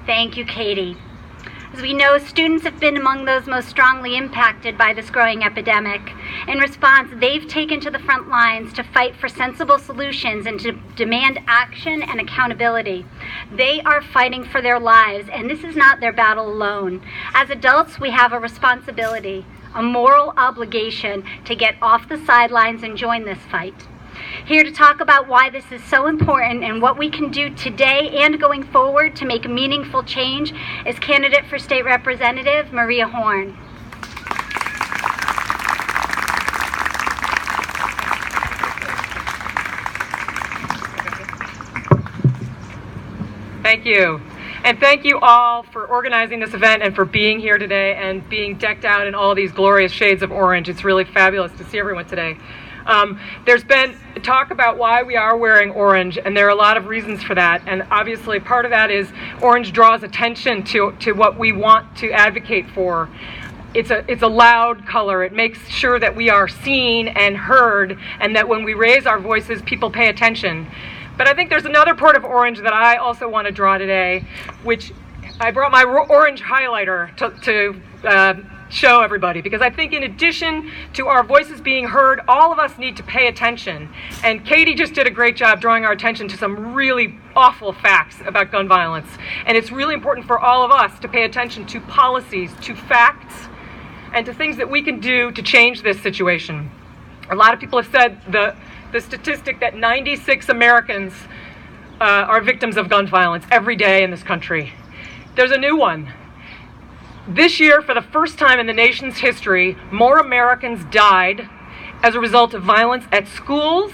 Thank you, Katie. As we know, students have been among those most strongly impacted by this growing epidemic. In response, they've taken to the front lines to fight for sensible solutions and to demand action and accountability. They are fighting for their lives, and this is not their battle alone. As adults, we have a responsibility, a moral obligation to get off the sidelines and join this fight. Here to talk about why this is so important and what we can do today and going forward to make meaningful change is candidate for State Representative Maria Horn. Thank you. And thank you all for organizing this event and for being here today and being decked out in all these glorious shades of orange. It's really fabulous to see everyone today. There's been talk about why we are wearing orange, and there are a lot of reasons for that. And obviously part of that is orange draws attention to what we want to advocate for. It's a loud color. It makes sure that we are seen and heard, and that when we raise our voices, people pay attention. But I think there's another part of orange that I also want to draw today, which I brought my orange highlighter to show everybody, because I think in addition to our voices being heard, all of us need to pay attention. And Katie just did a great job drawing our attention to some really awful facts about gun violence. And it's really important for all of us to pay attention to policies, to facts, and to things that we can do to change this situation. A lot of people have said the statistic that 96 Americans are victims of gun violence every day in this country. There's a new one. This year, for the first time in the nation's history, more Americans died as a result of violence at schools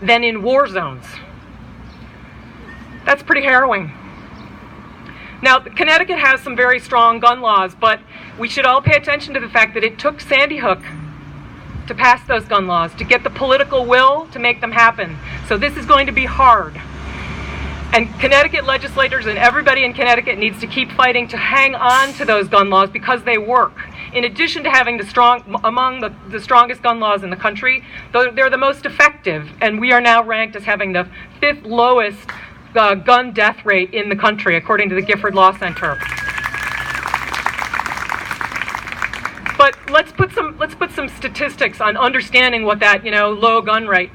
than in war zones. That's pretty harrowing. Now, Connecticut has some very strong gun laws, but we should all pay attention to the fact that it took Sandy Hook to pass those gun laws, to get the political will to make them happen. So this is going to be hard. And Connecticut legislators and everybody in Connecticut needs to keep fighting to hang on to those gun laws because they work. In addition to having among the strongest gun laws in the country, they're the most effective, and we are now ranked as having the 5th lowest gun death rate in the country, according to the Gifford Law Center. But let's put some statistics on understanding what that low gun rate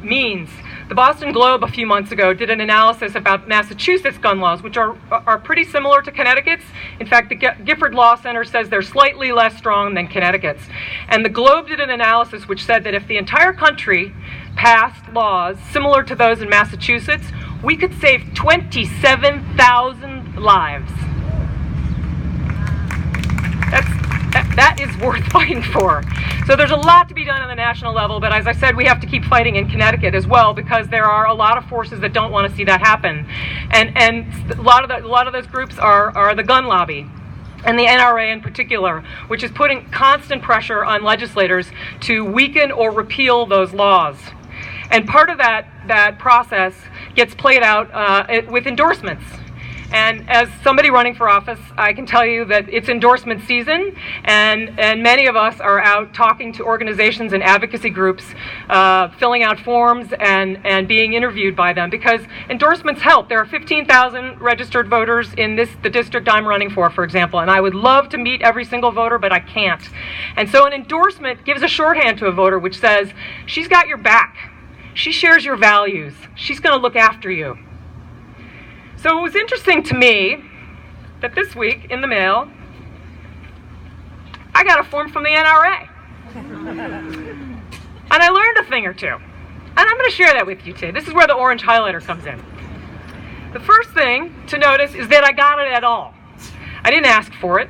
means. The Boston Globe a few months ago did an analysis about Massachusetts gun laws, which are pretty similar to Connecticut's. In fact, the Gifford Law Center says they're slightly less strong than Connecticut's. And the Globe did an analysis which said that if the entire country passed laws similar to those in Massachusetts, we could save 27,000 lives. That is worth fighting for. So there's a lot to be done on the national level, but as I said, we have to keep fighting in Connecticut as well, because there are a lot of forces that don't want to see that happen. And a lot of those groups are the gun lobby, and the NRA in particular, which is putting constant pressure on legislators to weaken or repeal those laws. And part of that process gets played out with endorsements. And as somebody running for office, I can tell you that it's endorsement season, and many of us are out talking to organizations and advocacy groups, filling out forms and being interviewed by them, because endorsements help. There are 15,000 registered voters in the district I'm running for example, and I would love to meet every single voter, but I can't. And so an endorsement gives a shorthand to a voter which says, she's got your back. She shares your values. She's going to look after you. So it was interesting to me that this week in the mail, I got a form from the NRA. And I learned a thing or two. And I'm going to share that with you today. This is where the orange highlighter comes in. The first thing to notice is that I got it at all. I didn't ask for it.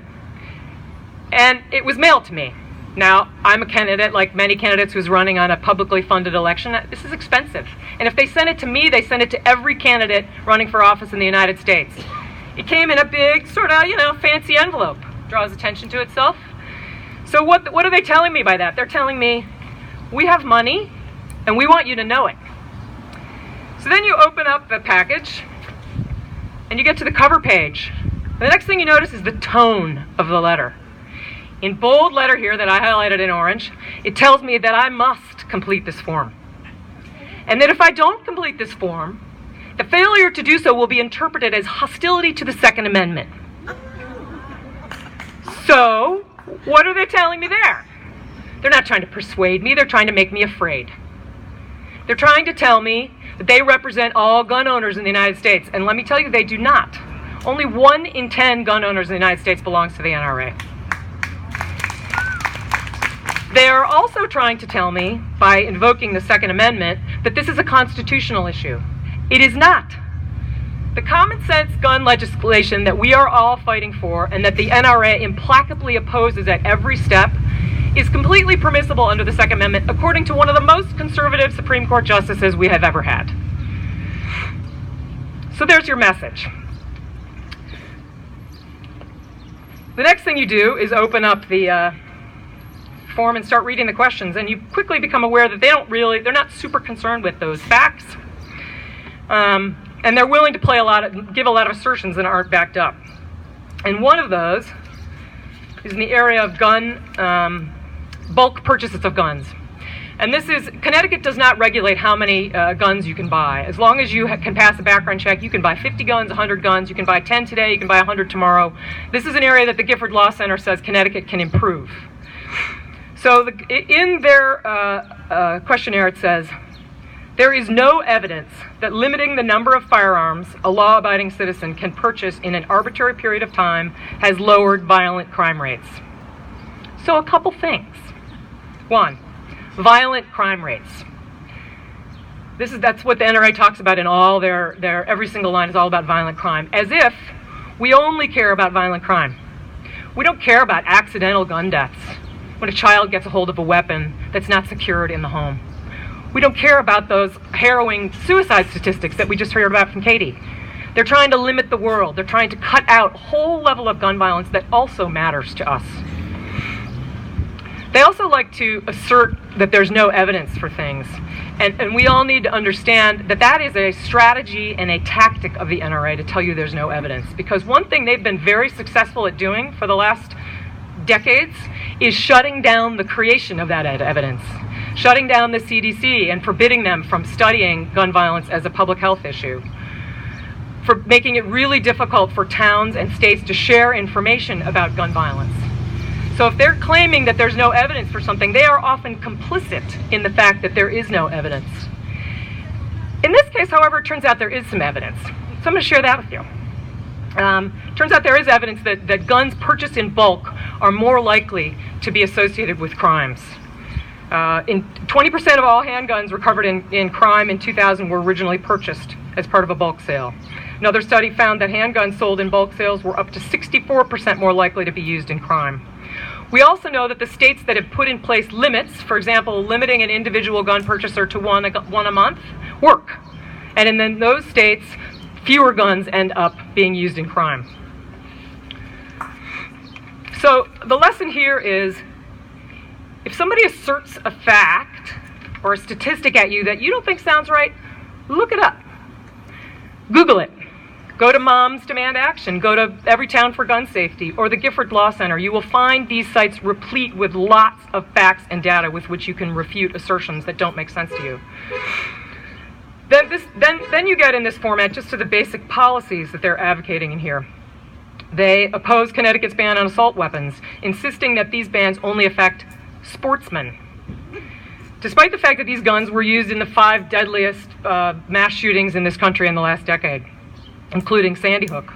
And it was mailed to me. Now, I'm a candidate, like many candidates who's running on a publicly funded election. This is expensive. And if they send it to me, they send it to every candidate running for office in the United States. It came in a big, sort of, fancy envelope. Draws attention to itself. So what are they telling me by that? They're telling me, we have money, and we want you to know it. So then you open up the package, and you get to the cover page. And the next thing you notice is the tone of the letter. In bold letter here that I highlighted in orange, it tells me that I must complete this form. And that if I don't complete this form, The failure to do so will be interpreted as hostility to the Second Amendment. So, what are they telling me there? They're not trying to persuade me, they're trying to make me afraid. They're trying to tell me that they represent all gun owners in the United States, and let me tell you, they do not. Only 1 in 10 gun owners in the United States belongs to the NRA. They are also trying to tell me, by invoking the Second Amendment, that this is a constitutional issue. It is not. The common sense gun legislation that we are all fighting for and that the NRA implacably opposes at every step is completely permissible under the Second Amendment, according to one of the most conservative Supreme Court justices we have ever had. So there's your message. The next thing you do is open up the form and start reading the questions, and you quickly become aware that they're not super concerned with those facts, and they're willing to give a lot of assertions that aren't backed up. And one of those is in the area of bulk purchases of guns. And this is, Connecticut does not regulate how many guns you can buy. As long as you can pass a background check, you can buy 50 guns, 100 guns, you can buy 10 today, you can buy 100 tomorrow. This is an area that the Gifford Law Center says Connecticut can improve. So in their questionnaire it says, there is no evidence that limiting the number of firearms a law-abiding citizen can purchase in an arbitrary period of time has lowered violent crime rates. So a couple things. 1, violent crime rates. That's what the NRA talks about in all their every single line is all about violent crime, as if we only care about violent crime. We don't care about accidental gun deaths, when a child gets a hold of a weapon that's not secured in the home. We don't care about those harrowing suicide statistics that we just heard about from Katie. They're trying to limit the world. They're trying to cut out a whole level of gun violence that also matters to us. They also like to assert that there's no evidence for things. And we all need to understand that that is a strategy and a tactic of the NRA to tell you there's no evidence. Because one thing they've been very successful at doing for the last decades is shutting down the creation of that evidence, shutting down the CDC and forbidding them from studying gun violence as a public health issue, for making it really difficult for towns and states to share information about gun violence. So if they're claiming that there's no evidence for something, they are often complicit in the fact that there is no evidence. In this case, however, it turns out there is some evidence. So I'm going to share that with you. Turns out there is evidence that guns purchased in bulk are more likely to be associated with crimes. 20% of all handguns recovered in crime in 2000 were originally purchased as part of a bulk sale. Another study found that handguns sold in bulk sales were up to 64% more likely to be used in crime. We also know that the states that have put in place limits, for example, limiting an individual gun purchaser to one a month, work. And in those states, fewer guns end up being used in crime. So the lesson here is, if somebody asserts a fact or a statistic at you that you don't think sounds right, look it up. Google it. Go to Moms Demand Action. Go to Everytown for Gun Safety or the Gifford Law Center. You will find these sites replete with lots of facts and data with which you can refute assertions that don't make sense to you. Then you get in this format just to the basic policies that they're advocating in here. They oppose Connecticut's ban on assault weapons, insisting that these bans only affect sportsmen. Despite the fact that these guns were used in the 5 deadliest mass shootings in this country in the last decade, including Sandy Hook.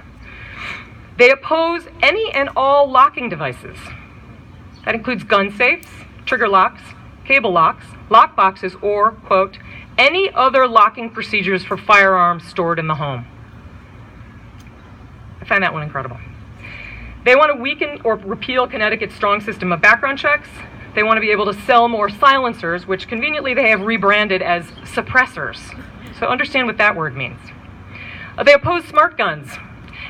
They oppose any and all locking devices. That includes gun safes, trigger locks, cable locks, lock boxes, or, quote, any other locking procedures for firearms stored in the home. I find that one incredible. They want to weaken or repeal Connecticut's strong system of background checks. They want to be able to sell more silencers, which conveniently they have rebranded as suppressors. So understand what that word means. They oppose smart guns.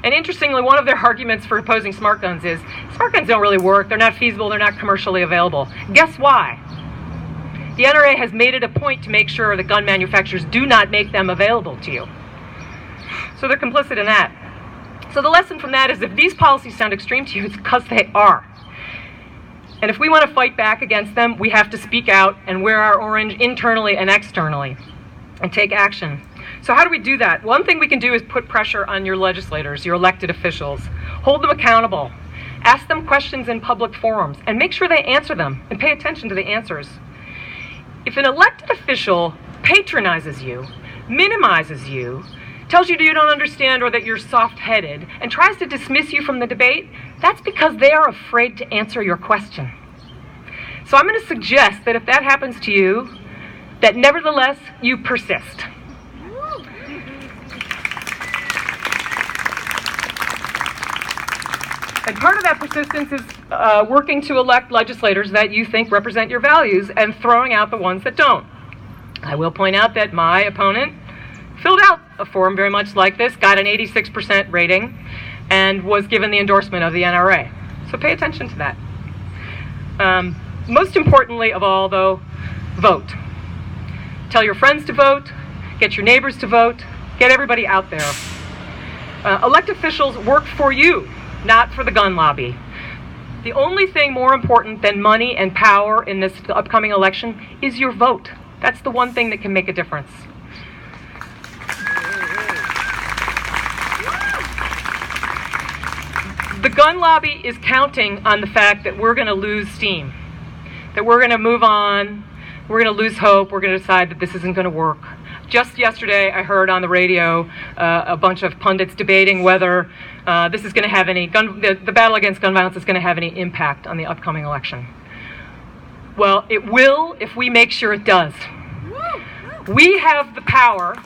And interestingly, one of their arguments for opposing smart guns is, smart guns don't really work, they're not feasible, they're not commercially available. Guess why? The NRA has made it a point to make sure that gun manufacturers do not make them available to you. So they're complicit in that. So the lesson from that is, if these policies sound extreme to you, it's because they are. And if we want to fight back against them, we have to speak out and wear our orange internally and externally and take action. So how do we do that? One thing we can do is put pressure on your legislators, your elected officials. Hold them accountable. Ask them questions in public forums and make sure they answer them and pay attention to the answers. If an elected official patronizes you, minimizes you, tells you don't understand or that you're soft-headed, and tries to dismiss you from the debate, that's because they are afraid to answer your question. So I'm going to suggest that if that happens to you, that nevertheless you persist. And part of that persistence is working to elect legislators that you think represent your values and throwing out the ones that don't. I will point out that my opponent filled out a form very much like this, got an 86% rating, and was given the endorsement of the NRA. So pay attention to that. Most importantly of all, though, vote. Tell your friends to vote, get your neighbors to vote, get everybody out there. Elected officials work for you, not for the gun lobby. The only thing more important than money and power in this upcoming election is your vote. That's the one thing that can make a difference. The gun lobby is counting on the fact that we're going to lose steam, that we're going to move on, we're going to lose hope, we're going to decide that this isn't going to work. Just yesterday, I heard on the radio a bunch of pundits debating whether this is going to have any the battle against gun violence is going to have any impact on the upcoming election. Well, it will if we make sure it does. We have the power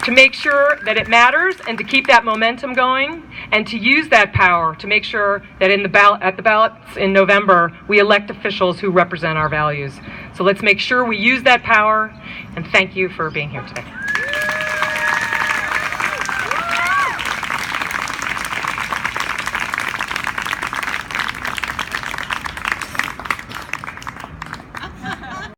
to make sure that it matters and to keep that momentum going, and to use that power to make sure that at the ballots in November, we elect officials who represent our values. So let's make sure we use that power, and thank you for being here today.